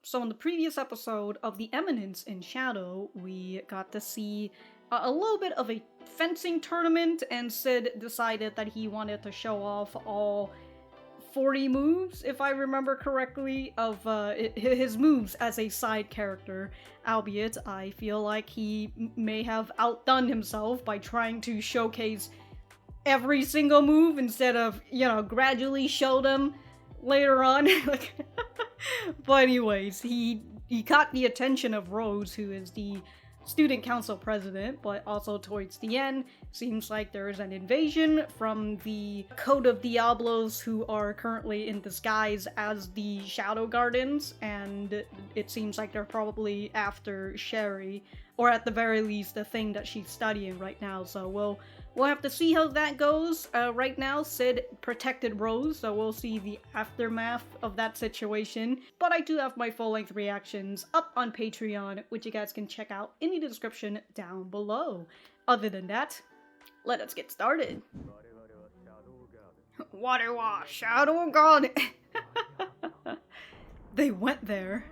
So in the previous episode of the Eminence in Shadow, we got to see a little bit of a fencing tournament, and Sid decided that he wanted to show off all 40 moves, if I remember correctly, of his moves as a side character, albeit I feel like he may have outdone himself by trying to showcase every single move instead of, gradually show them later on. But anyways, he caught the attention of Rose, who is the student council president, but also towards the end, seems like there is an invasion from the Code of Diablos, who are currently in disguise as the Shadow Gardens, and it seems like they're probably after Sherry, or at the very least the thing that she's studying right now, so we'll have to see how that goes. Right now, Sid protected Rose, so we'll see the aftermath of that situation. But I do have my full-length reactions up on Patreon, which you guys can check out in the description down below. Other than that, let us get started. Water Wash, Shadow God. They went there.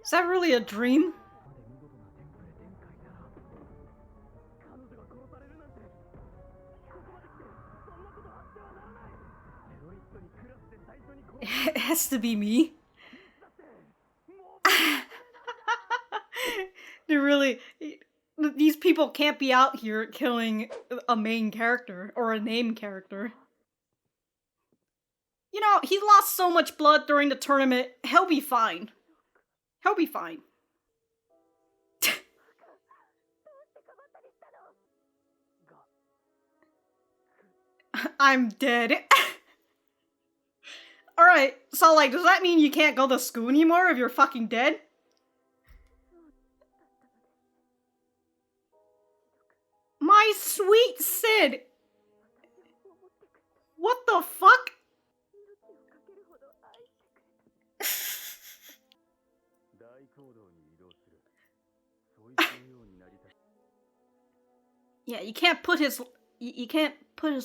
Is that really a dream? It has to be me. These people can't be out here killing a main character or a named character. You know, he lost so much blood during the tournament, he'll be fine. He'll be fine. I'm dead. Alright, so like, does that mean you can't go to school anymore if you're fucking dead? My sweet Sid! What the fuck? Yeah, you can't put his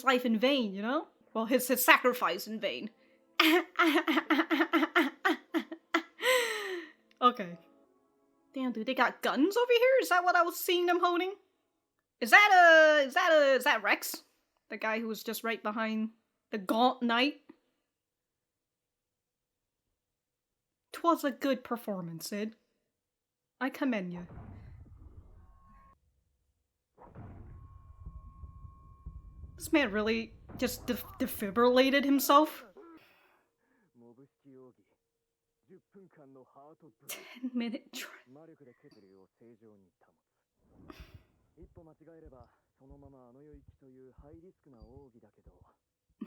life in vain, you know? Well, his sacrifice in vain. Okay. Damn, dude, they got guns over here? Is that what I was seeing them holding? Is that Rex? The guy who was just right behind the gaunt knight? 'Twas a good performance, Sid. I commend you. This man really just defibrillated himself? 10-minute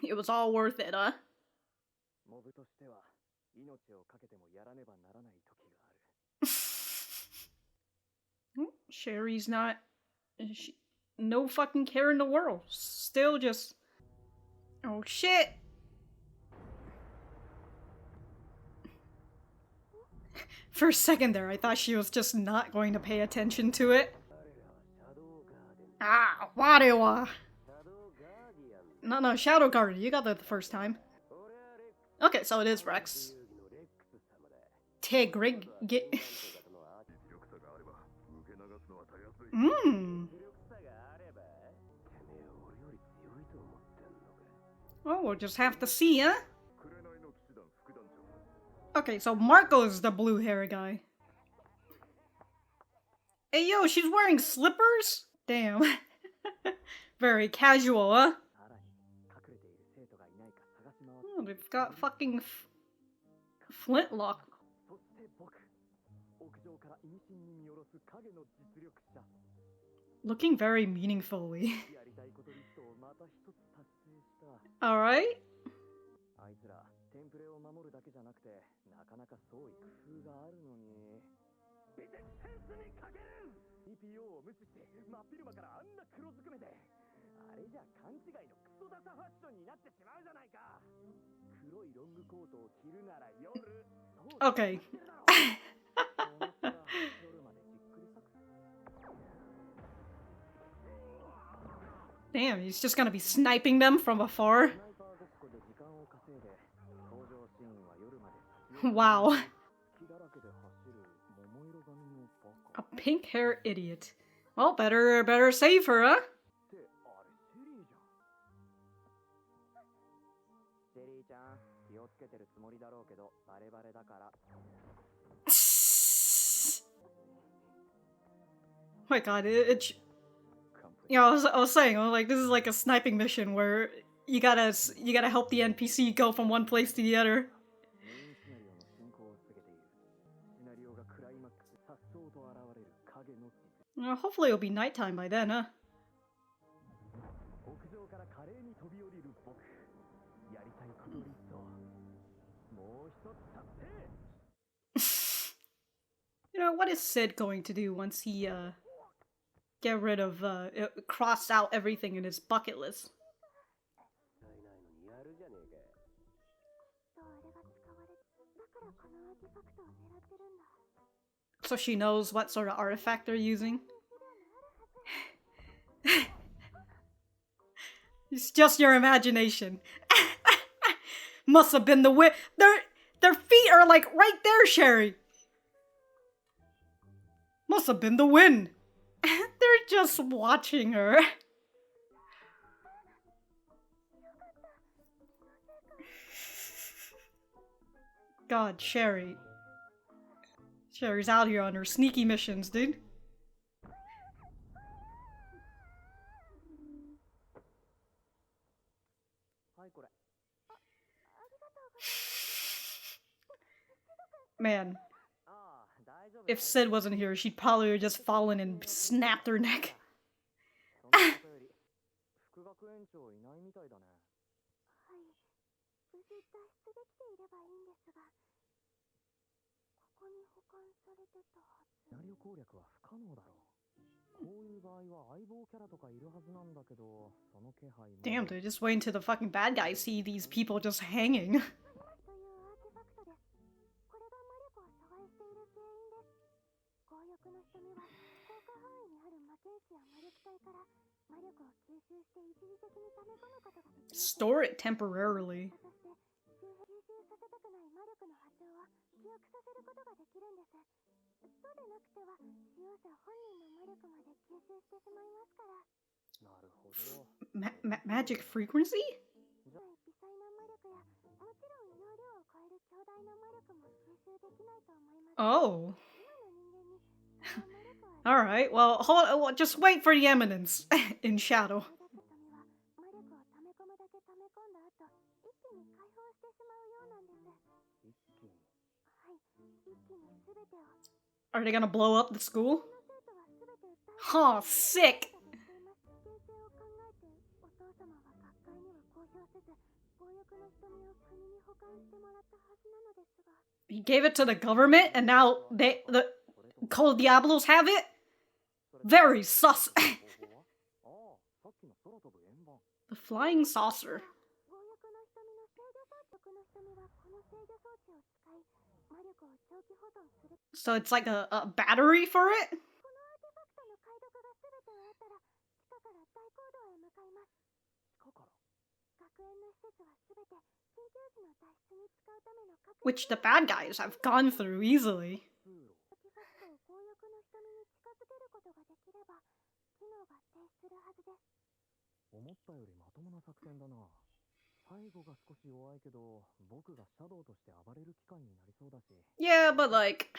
It was all worth it, huh? Sherry's not... no fucking care in the world. Still just... oh shit! For a second there, I thought she was just not going to pay attention to it. Ah, Warewa! No, Shadow Guardian, you got that the first time. Okay, so it is Rex. Tegrig... Oh, we'll just have to see, huh? Okay, so Marco is the blue hair guy. Hey yo, she's wearing slippers? Damn. Very casual, huh? Oh, they've got fucking flintlock. Looking very meaningfully. Alright. Okay. Damn, he's just gonna be sniping them from afar. Wow. A pink-haired idiot. Well, better save her, huh? Oh my god, yeah, I was saying, like, this is like a sniping mission where you gotta help the NPC go from one place to the other. Hopefully it'll be nighttime by then, huh? You know, what is Sid going to do once he, get rid of, cross out everything in his bucket list? So she knows what sort of artifact they're using? It's just your imagination. Must have been the wind. Their feet are like right there, Sherry. Must have been the wind. They're just watching her. God, Sherry. Sherry's out here on her sneaky missions, dude. Man. If Sid wasn't here, she'd probably have just fallen and snapped her neck. Damn, they're just waiting till the fucking bad guys see these people just hanging. Store it temporarily. Magic frequency? Oh. Alright, well, hold on, just wait for the Eminence in Shadow. Are they gonna blow up the school? Huh, sick! He gave it to the government and now the Col Diablos have it? Very sus. The flying saucer. So it's like a battery for it? Which the bad guys have gone through easily. Yeah, but like,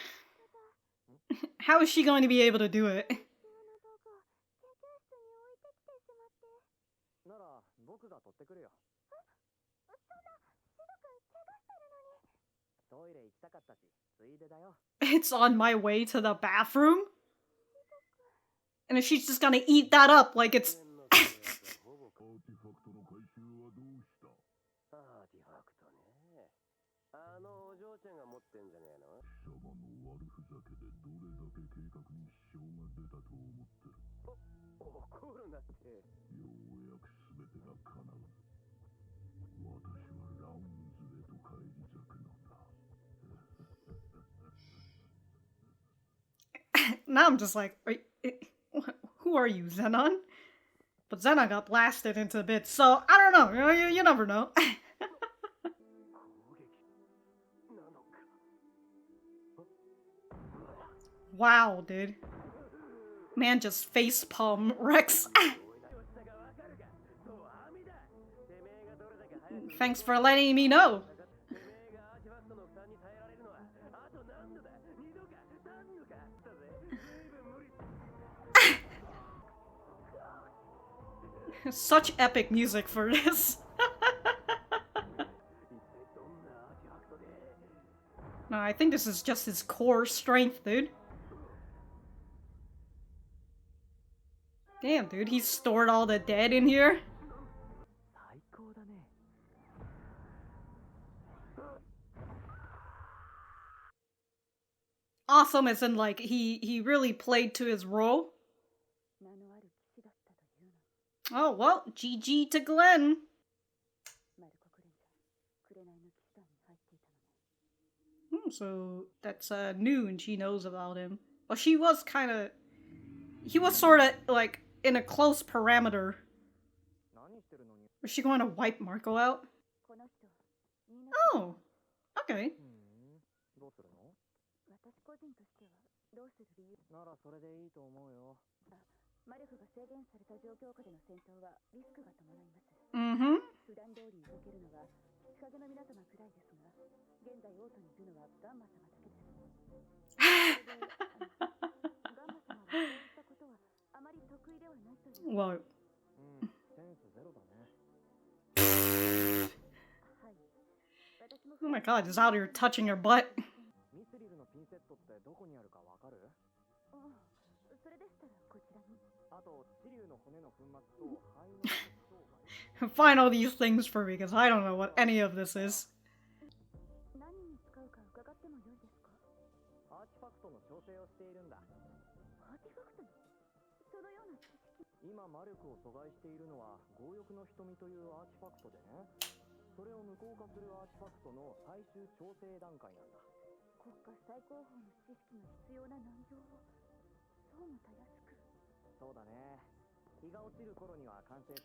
how is she going to be able to do it? It's on my way to the bathroom? And if she's just gonna eat that up like it's... Now I'm just like, who are you, Zenon? But Zena got blasted into bits, so I don't know. You never know. Wow, dude. Man just facepalm Rex. Thanks for letting me know. Such epic music for this. No, I think this is just his core strength, dude. Damn, dude, he stored all the dead in here. Awesome as in, like, he really played to his role. Oh, well, GG to Glenn. So that's new and she knows about him. Well, she was kind of... He was sort of, like, in a close parameter. Was she going to wipe Marco out? Oh, okay. Mm-hmm. Well... Oh my god, he's out here touching her butt. Find all these things for me, because I don't know what any of this is.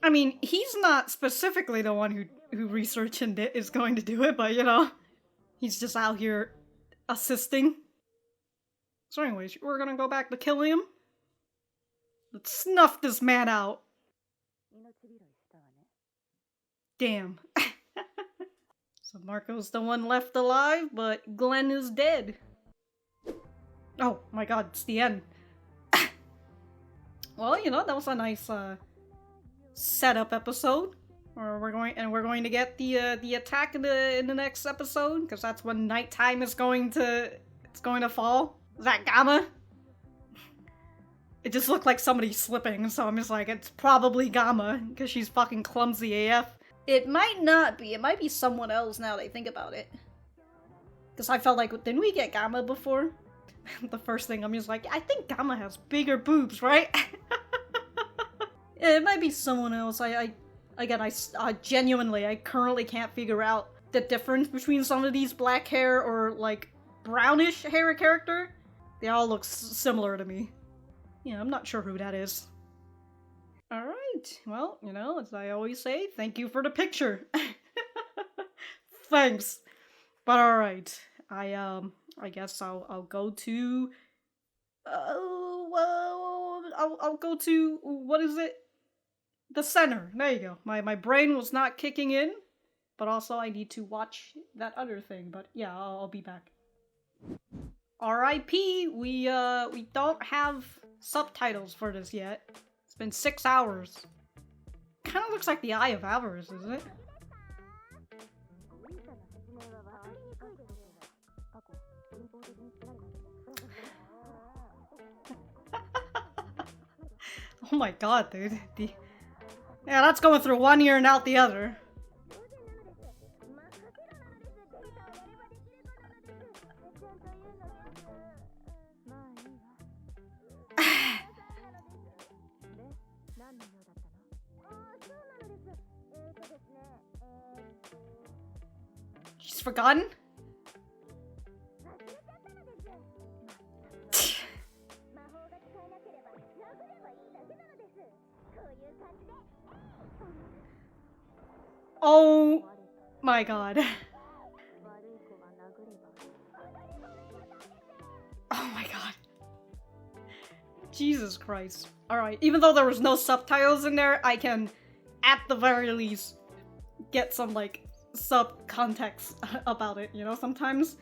I mean, he's not specifically the one who researched and is going to do it, but you know, he's just out here assisting. So anyways, we're gonna go back to killing him. Let's snuff this man out. Damn. So Marco's the one left alive, but Glenn is dead. Oh my god, it's the end. Well, you know, that was a nice setup episode. We're going to get the attack in the next episode, because that's when nighttime is going to fall. Is that Gamma? It just looked like somebody slipping, so I'm just like, it's probably Gamma, because she's fucking clumsy AF. It might not be. It might be someone else now that I think about it. Because I felt like, didn't we get Gamma before? The first thing, I'm just like, I think Gamma has bigger boobs, right? Yeah, it might be someone else. I genuinely, I currently can't figure out the difference between some of these black hair or, like, brownish hair character. They all look similar to me. Yeah, I'm not sure who that is. Alright, well, you know, as I always say, thank you for the picture. Thanks. But alright, I guess I'll go to... I'll go to... what is it? The center. There you go. My brain was not kicking in, but also I need to watch that other thing. But yeah, I'll be back. R.I.P. We don't have subtitles for this yet. It's been 6 hours. Kinda looks like the Eye of Avarice, isn't it? Oh my god, dude. Yeah, that's going through one ear and out the other. She's forgotten? Oh my god. Oh my god. Jesus Christ. Alright, even though there was no subtitles in there, I can, at the very least, get some, like, sub-context about it, you know? Sometimes,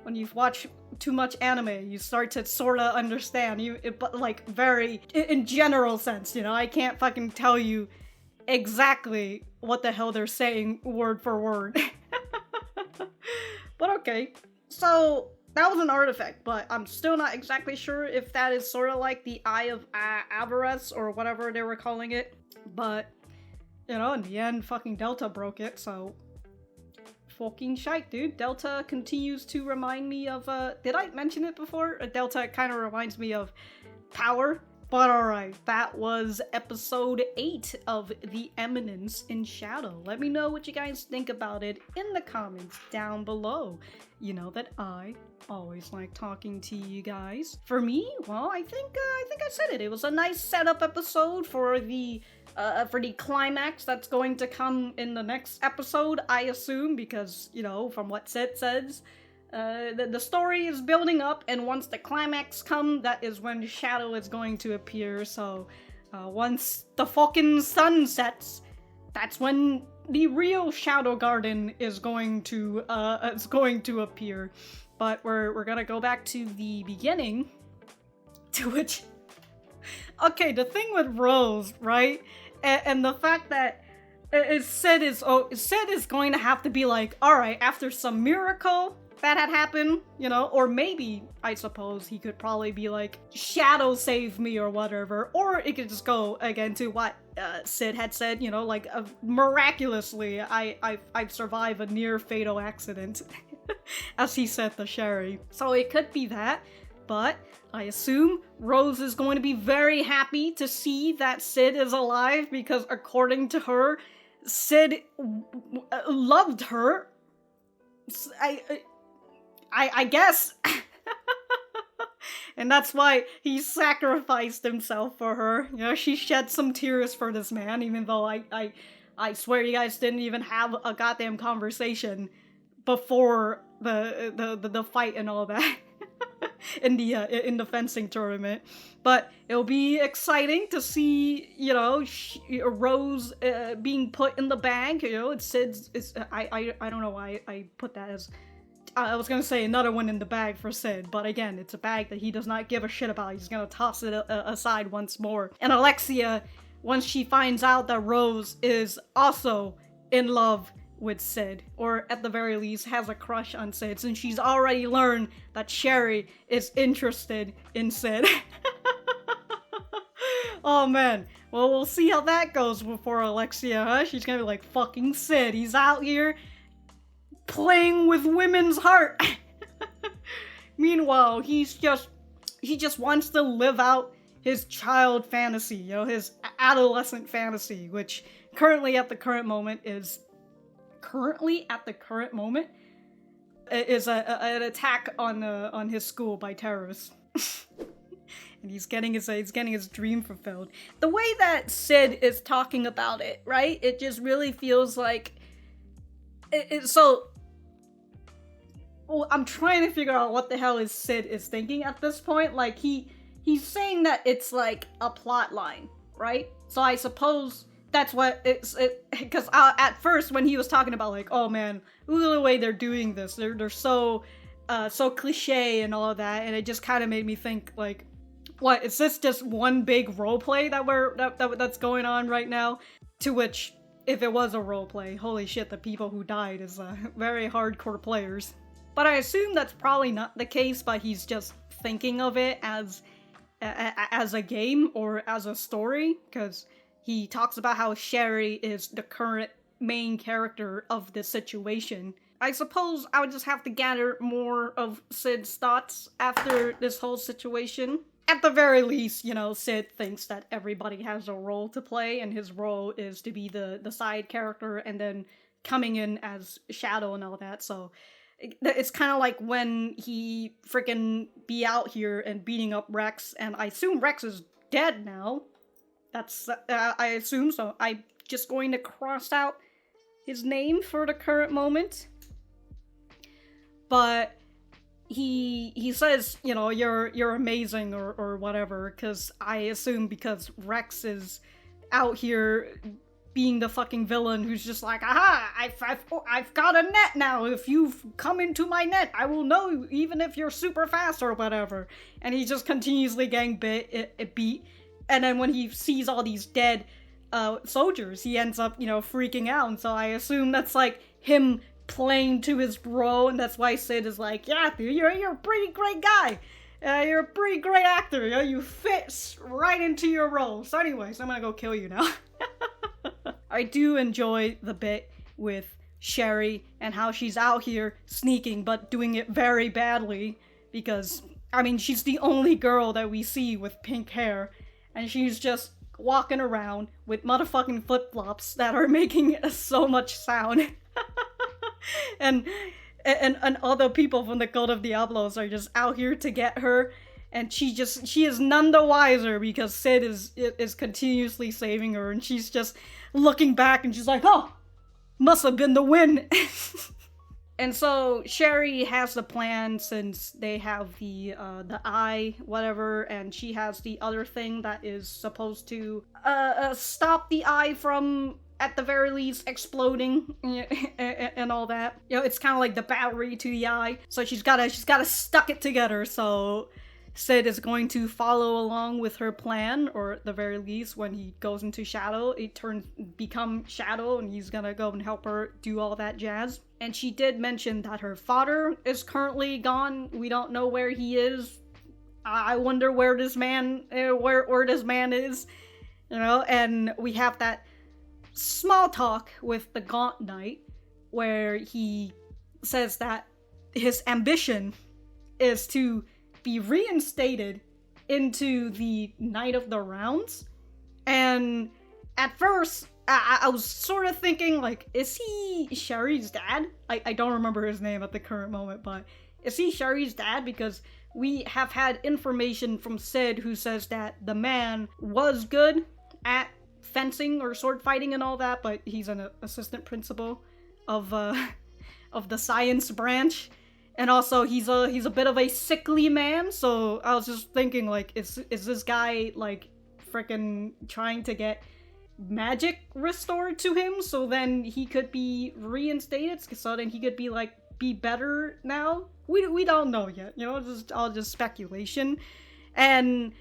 when you watch too much anime, you start to sorta understand, but, like, very, in general sense, you know? I can't fucking tell you exactly what the hell they're saying word for word. But okay. So, that was an artifact, but I'm still not exactly sure if that is sort of like the Eye of Avarice or whatever they were calling it. But, you know, in the end, fucking Delta broke it, so... Fucking shite, dude. Delta continues to remind me of, did I mention it before? Delta kind of reminds me of Power. But alright, that was episode 8 of The Eminence in Shadow. Let me know what you guys think about it in the comments down below. You know that I always like talking to you guys. For me, well, I think I said it. It was a nice setup episode for the climax that's going to come in the next episode, I assume, because, you know, from what Sid says, the story is building up, and once the climax comes, that is when Shadow is going to appear, so once the fucking sun sets, that's when the real Shadow Garden is going to appear. But we're gonna go back to the beginning, to which... Okay, the thing with Rose, right? And the fact that Sid is going to have to be like, alright, after some miracle that had happened, you know, or maybe, I suppose, he could probably be like, Shadow saved me or whatever, or it could just go, again, to what Sid had said, you know, like, miraculously, I've survived a near-fatal accident, as he said to Sherry. So it could be that, but I assume Rose is going to be very happy to see that Sid is alive, because according to her, Sid loved her. I guess. And that's why he sacrificed himself for her. You know, she shed some tears for this man, even though I swear you guys didn't even have a goddamn conversation before the fight and all that. in the fencing tournament. But it'll be exciting to see, you know, Rose being put in the bag. You know, it's Sid's. I don't know why I put that as. I was gonna say another one in the bag for Sid, but again, it's a bag that he does not give a shit about. He's gonna toss it aside once more. And Alexia, once she finds out that Rose is also in love with Sid, or at the very least has a crush on Sid, since she's already learned that Sherry is interested in Sid. Oh man, well, we'll see how that goes for Alexia, huh? She's gonna be like, fucking Sid, he's out here playing with women's heart. Meanwhile, he just wants to live out his child fantasy, you know, his adolescent fantasy, which currently at the current moment is an attack on his school by terrorists. And he's getting his dream fulfilled. The way that Sid is talking about it, right? It just really feels like so. Well, I'm trying to figure out what the hell is Sid is thinking at this point. Like he's saying that it's like a plot line, right? So I suppose that's what it's because at first when he was talking about like, oh man, look at the way they're doing this. They're so cliche and all of that, and it just kind of made me think like, what, is this just one big roleplay that's going on right now? To which, if it was a roleplay, holy shit, the people who died is very hardcore players. But I assume that's probably not the case, but he's just thinking of it as a game or as a story, because he talks about how Sherry is the current main character of the situation. I suppose I would just have to gather more of Sid's thoughts after this whole situation. At the very least, you know, Sid thinks that everybody has a role to play, and his role is to be the side character and then coming in as Shadow and all that, so it's kind of like when he freaking be out here and beating up Rex, and I assume Rex is dead now, That's, I assume so. I'm just going to cross out his name for the current moment. But he says, you know, you're amazing or whatever, because I assume because Rex is out here being the fucking villain who's just like, aha, I've got a net now. If you've come into my net, I will know you, even if you're super fast or whatever. And he's just continuously getting beat. And then when he sees all these dead soldiers, he ends up, you know, freaking out. And so I assume that's like him playing to his role, and that's why Sid is like, yeah, dude, you're a pretty great guy. You're a pretty great actor. You know, you fit right into your role. So anyways, I'm gonna go kill you now. I do enjoy the bit with Sherry and how she's out here sneaking, but doing it very badly because, I mean, she's the only girl that we see with pink hair, and she's just walking around with motherfucking flip-flops that are making so much sound. and other people from the Cult of Diablos are just out here to get her, and she is none the wiser because Sid is continuously saving her, and she's just looking back and she's like, oh, must have been the win. And so Sherry has the plan, since they have the eye, whatever, and she has the other thing that is supposed to stop the eye from, at the very least, exploding and all that. You know, it's kind of like the battery to the eye. So she's gotta stuck it together. So Sid is going to follow along with her plan, or at the very least, when he goes into Shadow, it become Shadow, and he's gonna go and help her do all that jazz. And she did mention that her father is currently gone. We don't know where he is. I wonder where this man, where this man is, you know. And we have that small talk with the Gaunt Knight, where he says that his ambition is to be reinstated into the Knight of the Rounds. And at first, I was sort of thinking, like, is he Sherry's dad? I don't remember his name at the current moment, but is he Sherry's dad? Because we have had information from Sid who says that the man was good at fencing or sword fighting and all that, but he's an assistant principal of the science branch. And also, he's a bit of a sickly man, so I was just thinking, like, is this guy, like, frickin' trying to get magic restored to him, so then he could be reinstated, so then he could be, like, be better now? We don't know yet, you know, it's all just speculation. And,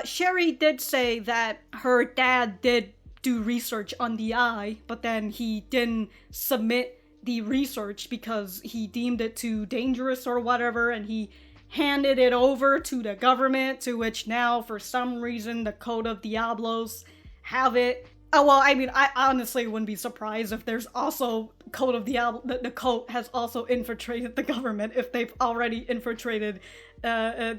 Sherry did say that her dad did do research on the eye, but then he didn't submit the research because he deemed it too dangerous or whatever, and he handed it over to the government, to which now, for some reason, the Code of Diablos have it. Oh, well, I mean, I honestly wouldn't be surprised if there's also Code of Diablo, the cult has also infiltrated the government, if they've already infiltrated the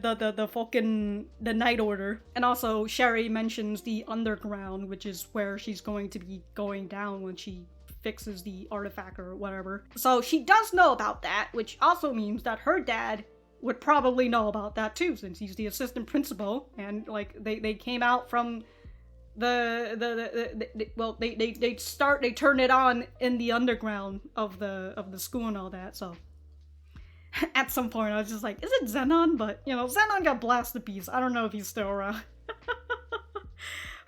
Night Order. And also, Sherry mentions the underground, which is where she's going to be going down when she fixes the artifact or whatever. So she does know about that, which also means that her dad would probably know about that too, since he's the assistant principal, and, like, they came out from they turn it on in the underground of the school and all that. So at some point I was just like, is it Xenon? But, you know, Xenon got blasted piece. I don't know if he's still around.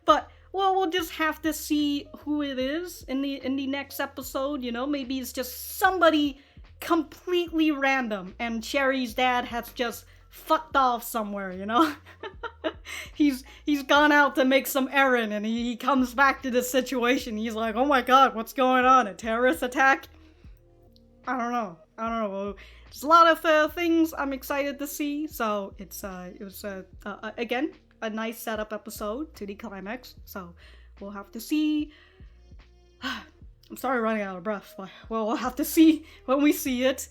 But, well, we'll just have to see who it is in the next episode, you know? Maybe it's just somebody completely random, and Sherry's dad has just fucked off somewhere, you know? He's gone out to make some errand, and he comes back to this situation. He's like, oh my god, what's going on? A terrorist attack? I don't know. There's a lot of things I'm excited to see, so it was again, a nice setup episode to the climax, so we'll have to see. I'm sorry, running out of breath, but well, we'll have to see when we see it.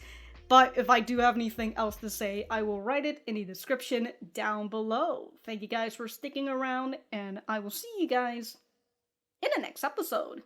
But if I do have anything else to say, I will write it in the description down below. Thank you guys for sticking around, and I will see you guys in the next episode.